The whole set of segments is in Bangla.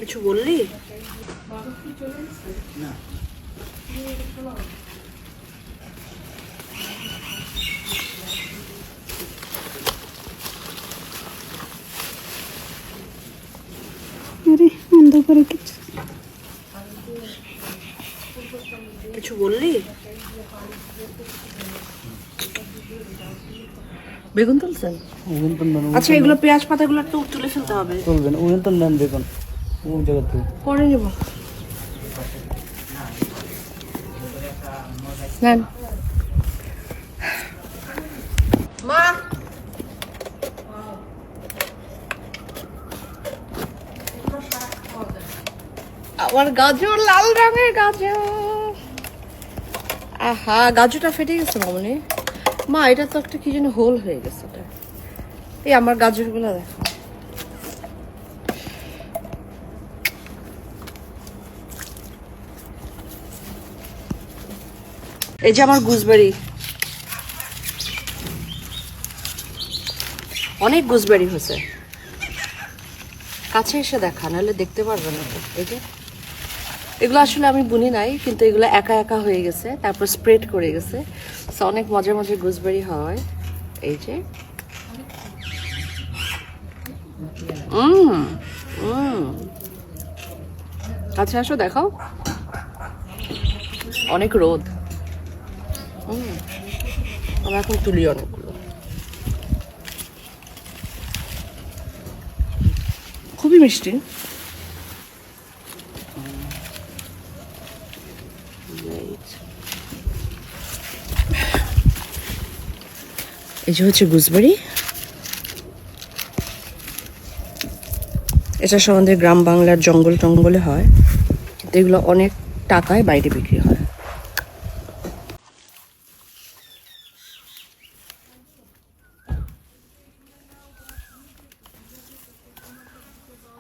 কিছু বললি? আরে অন্ধকারে কিছু বললি? বেগুন তুলছেন? আচ্ছা, এগুলো পেঁয়াজ পাতাগুলো একটু তুলে ফেলতে হবে। তুলবেন ওই তো নেন বেগুন কোন জায়গা থেকে পরে নেব। নেন মা। আমার গাজর, লাল রঙের গাজর। আহা, গাজরটা ফেটে গেছে মামনি। মা, এটা তো একটা কি যেন হোল হয়ে গেছে। এই আমার গাজরগুলো দেখো। এই যে আমার গুজবেরি, অনেক গুজবেরি হয়েছে। কাছে এসে দেখা, নাহলে দেখতে পারবে না তো। এই যে এগুলো আসলে আমি বুনি নাই, কিন্তু এগুলো একা একা হয়ে গেছে, তারপর স্প্রেড করে গেছে। অনেক মজার মজার গুজবেরি হয়। এই যে কাছে আসো, দেখাও। অনেক রোদ। আমরা এখন তুলি অনেকগুলো। খুবই মিষ্টি। এই যে হচ্ছে গুজবেরি। এটা সব আমাদের গ্রাম বাংলার জঙ্গল টঙ্গলে হয়, এগুলো অনেক টাকায় বাইরে বিক্রি হয়।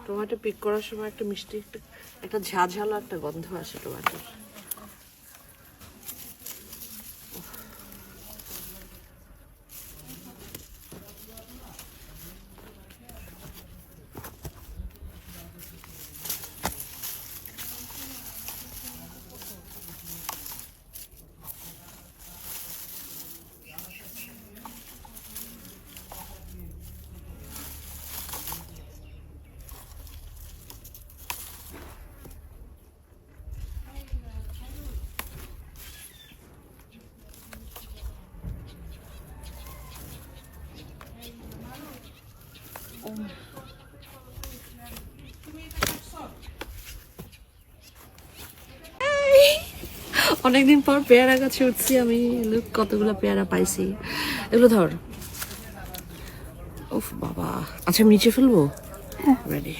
টমেটো পিক করার সময় একটা মিষ্টি, একটা ঝাঝালো একটা গন্ধ আসে টমেটোর। অনেকদিন পর পেয়ারা গাছে উঠছি আমি। কতগুলো পেয়ারা পাইছি। এগুলো ধর। উফ বাবা। আচ্ছা, আমি নিচে ফেলবো। রেডি।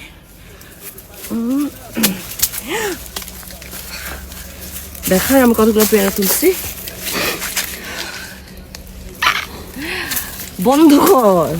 দেখা আমি কতগুলো পেয়ারা তুলছি। বন্ধ কর।